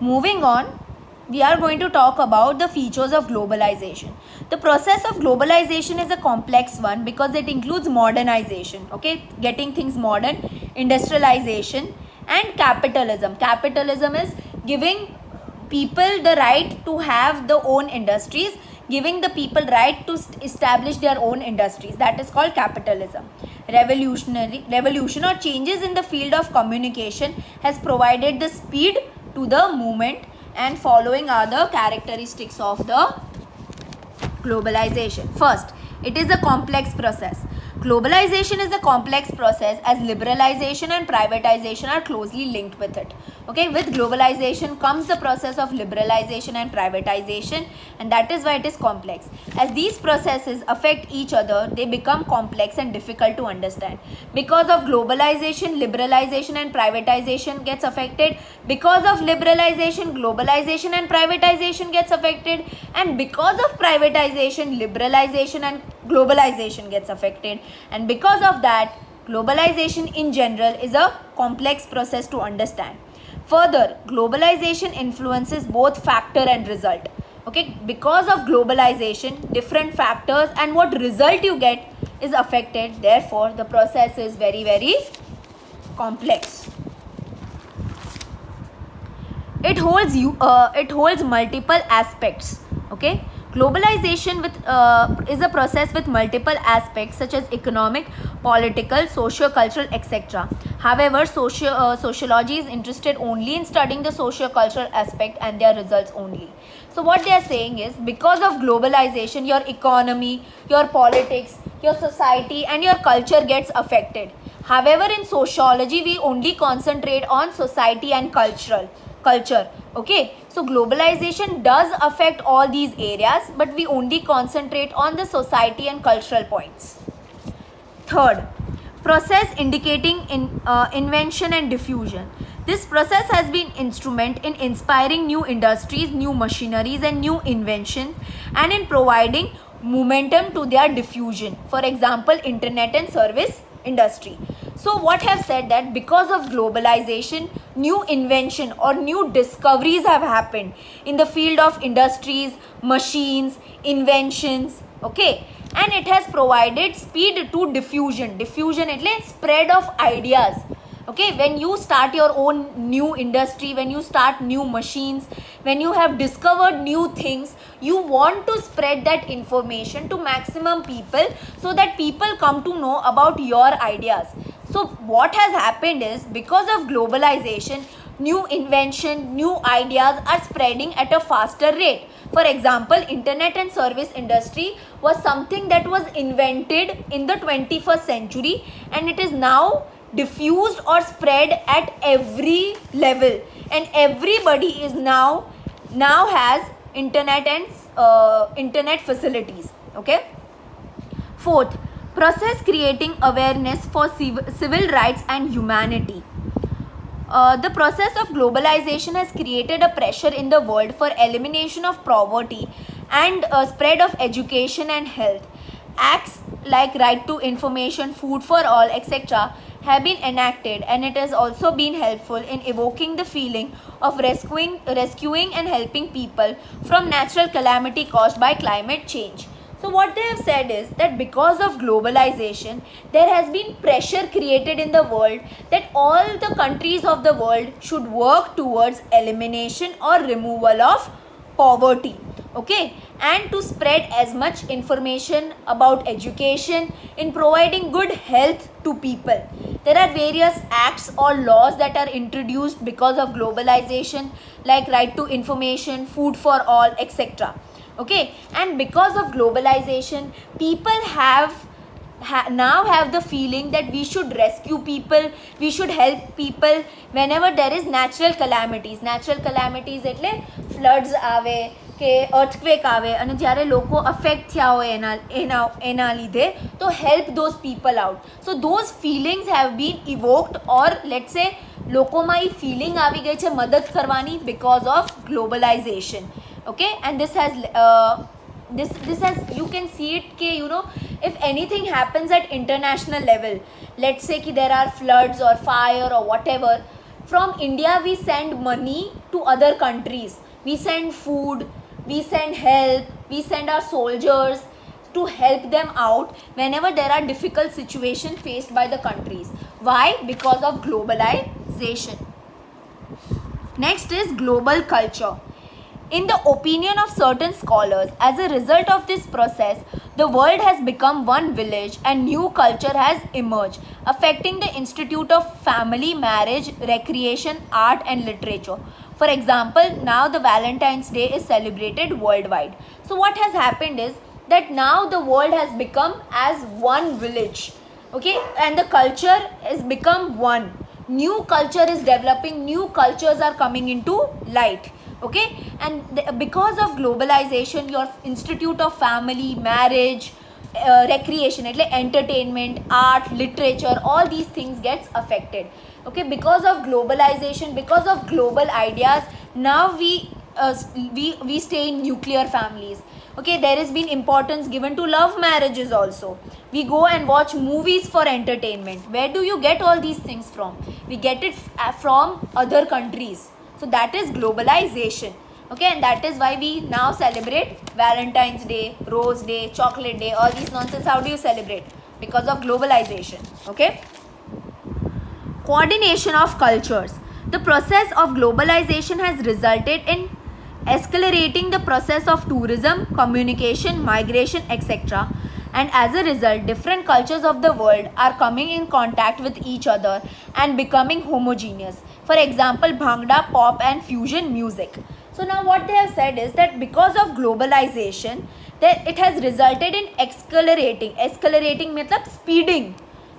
Moving on, we are going to talk about the features of globalization. The process of globalization is a complex one because it includes modernization, okay, getting things modern, industrialization, and capitalism. Capitalism is giving people the right to have their own industries, giving the people right to establish their own industries. That is called capitalism. Revolution or changes in the field of communication has provided the speed to the movement, and following are the characteristics of the globalization. First, it is a complex process. Globalization is a complex process as liberalization and privatization are closely linked with it. Okay, with globalization comes the process of liberalization and privatization, and that is why it is complex. As these processes affect each other, they become complex and difficult to understand. Because of globalization, liberalization and privatization gets affected. Because of liberalization, globalization and privatization gets affected, and because of privatization, liberalization and globalization gets affected, and because of that, globalization in general is a complex process to understand. Further, globalization influences both factor and result. Okay, because of globalization, different factors and what result you get is affected. Therefore, the process is very, very complex. It holds multiple aspects. Okay, globalization is a process with multiple aspects such as economic, political, socio-cultural, etc. However, sociology is interested only in studying the socio-cultural aspect and their results only. So what they are saying is, because of globalization, your economy, your politics, your society and your culture gets affected. However, in sociology, we only concentrate on society and culture. Okay, so globalization does affect all these areas, but we only concentrate on the society and cultural points. Third, process indicating invention and diffusion. This process has been instrument in inspiring new industries, new machineries and new inventions, and in providing momentum to their diffusion. For example, internet and service industry. So what have said that because of globalization, new invention or new discoveries have happened in the field of industries, machines, inventions, okay, and it has provided speed to diffusion. Diffusion એટલે spread of ideas. Okay, when you start your own new industry, when you start new machines, when you have discovered new things, you want to spread that information to maximum people so that people come to know about your ideas. So what has happened is, because of globalization, new invention, new ideas are spreading at a faster rate. For example, internet and service industry was something that was invented in the 21st century, and it is now diffused or spread at every level, and everybody is now has internet and internet facilities. Okay. Fourth, process creating awareness for civil rights and humanity. The process of globalization has created a pressure in the world for elimination of poverty and spread of education and health. Acts like right to information, food for all, etc. have been enacted, and it has also been helpful in evoking the feeling of rescuing and helping people from natural calamity caused by climate change. So what they have said is that because of globalization, there has been pressure created in the world that all the countries of the world should work towards elimination or removal of poverty. Okay, and to spread as much information about education, in providing good health to people. There are various acts or laws that are introduced because of globalization, like right to information, food for all, etc. Okay, and because of globalization, people now have the feeling that we should rescue people, we should help people whenever there is natural calamities. Natural calamities એટલે floods આવે કે earthquake આવે, અને જ્યારે લોકો affect થયા હોય એના લીધે, તો help those people out. So those feelings have been evoked, or let's say લોકોમાં એ feeling આવી ગઈ છે મદદ કરવાની because of globalization. Okay, and this has you can see it ke, you know, if anything happens at international level, let's say ki there are floods or fire or whatever, from India we send money to other countries. We send food, we send help, we send our soldiers to help them out whenever there are difficult situations faced by the countries. Why? Because of globalization. Next is global culture. In the opinion of certain scholars, as a result of this process, the world has become one village and new culture has emerged, affecting the institute of family, marriage, recreation, art and literature. For example, now the Valentine's Day is celebrated worldwide. So what has happened is that now the world has become as one village, okay, and the culture has become one. New culture is developing, new cultures are coming into light, okay, and because of globalization, your institute of family, marriage, recreation, like entertainment, art, literature, all these things gets affected, okay, because of globalization, because of global ideas. Now we stay in nuclear families, okay. There has been importance given to love marriages also. We go and watch movies for entertainment. Where do you get all these things from? We get it from other countries. So that is globalization, okay, and that is why we now celebrate Valentine's Day, Rose Day, Chocolate Day, all these nonsense. How do you celebrate? Because of globalization, okay. Coordination of cultures. The process of globalization has resulted in accelerating the process of tourism, communication, migration, etc. And as a result, different cultures of the world are coming in contact with each other and becoming homogeneous. For example, Bhangra, pop and fusion music. So now what they have said is that because of globalization, that it has resulted in accelerating means speeding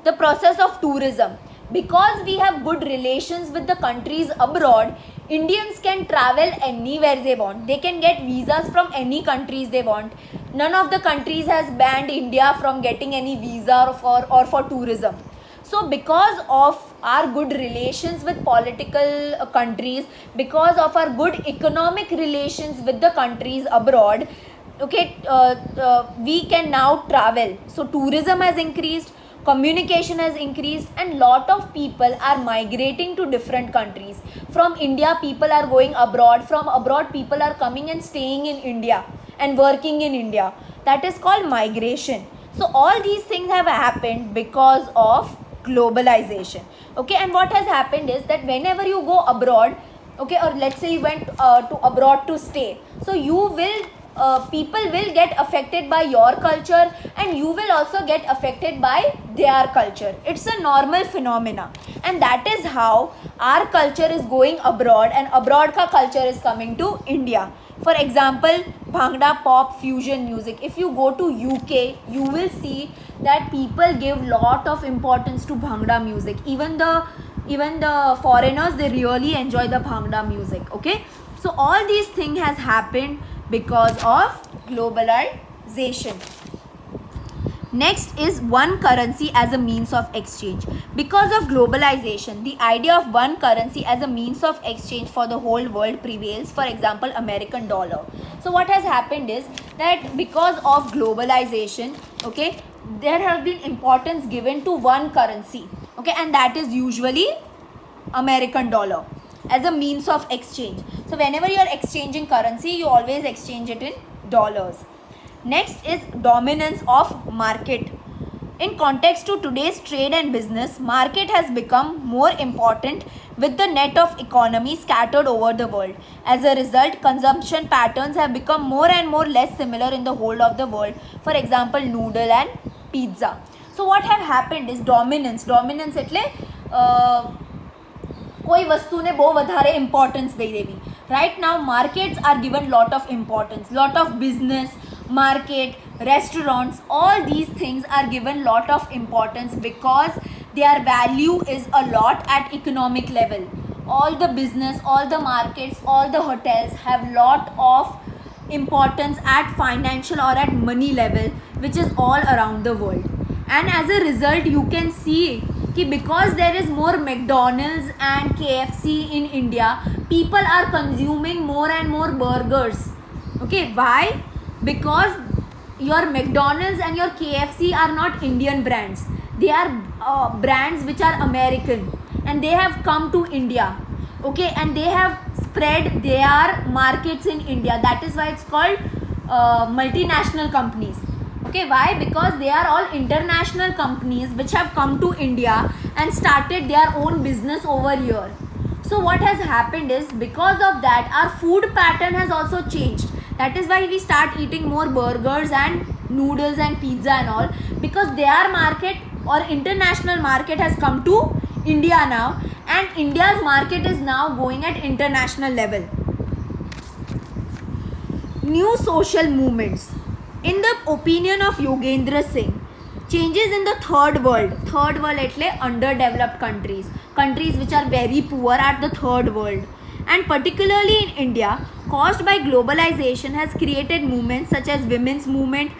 the process of tourism. Because we have good relations with the countries abroad, Indians can travel anywhere they want. They can get visas from any countries they want. None of the countries has banned India from getting any visa or for tourism. So because of our good relations with political countries, because of our good economic relations with the countries abroad, okay, we can now travel. So tourism has increased, communication has increased, and lot of people are migrating to different countries. From India, people are going abroad. From abroad, people are coming and staying in India and working in India. That is called migration. So all these things have happened because of globalization, okay. And what has happened is that whenever you go abroad, okay, or let's say you went to abroad to stay, so you will people will get affected by your culture and you will also get affected by their culture. It's a normal phenomena, and that is how our culture is going abroad and abroad ka culture is coming to India. For example, Bhangra, pop, fusion music. If you go to UK, you will see that people give lot of importance to Bhangra music. Even the foreigners, they really enjoy the Bhangra music, okay. So all these things has happened because of globalization. Next is one currency as a means of exchange. Because of globalization, the idea of one currency as a means of exchange for the whole world prevails. For example, American dollar. So what has happened is that because of globalization, okay, there have been importance given to one currency, okay, and that is usually American dollar as a means of exchange. So whenever you are exchanging currency, you always exchange it in dollars. Next is dominance of market. In context to today's trade and business, market has become more important with the net of economy scattered over the world. As a result, consumption patterns have become more and more less similar in the whole of the world. For example, noodle and pizza. So what have happened is dominance એટલે કોઈ વસ્તુને બહુ વધારે importance દઈ દેવી. Right now, markets are given lot of importance. Lot of business, market, restaurants, all these things are given lot of importance because their value is a lot at economic level. All the business, all the markets, all the hotels have lot of importance at financial or at money level, which is all around the world. And as a result, you can see कि because there is more McDonald's and KFC in India, people are consuming more and more burgers. Okay, why? Because your McDonald's and your KFC are not Indian brands. They are brands which are American. and they have come to India, okay, and they have spread their markets in India. That is why it's called multinational companies. Okay, why? Because they are all international companies which have come to India and started their own business over here. So what has happened is, because of that, our food pattern has also changed. That is why we start eating more burgers and noodles and pizza and all, because their market or international market has come to India now, and India's market is now going at international level. New social movements. In the opinion of Yogendra Singh, changes in the third world એટલે underdeveloped countries, countries which are very poor at the third world, and particularly in India, caused by globalization, has created movements such as women's movement,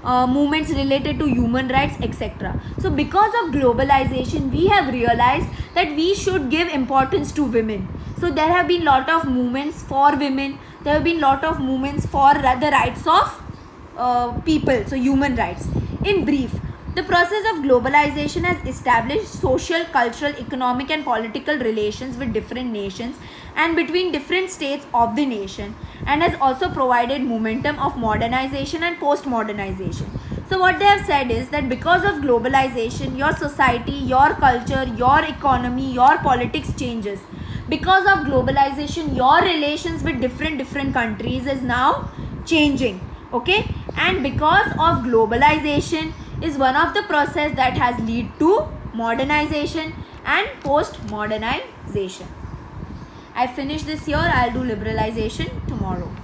movements related to human rights, etc. So because of globalization, we have realized that we should give importance to women. So there have been lot of movements for women, there have been lot of movements for the rights of people, so human rights. In brief, the process of globalization has established social, cultural, economic and political relations with different nations and between different states of the nation, and has also provided momentum of modernization and post-modernization. So what they have said is that because of globalization, your society, your culture, your economy, your politics changes. Because of globalization, your relations with different countries is now changing. Okay, and because of globalization is one of the process that has lead to modernization and post-modernization. I finish this here. I'll do liberalization tomorrow.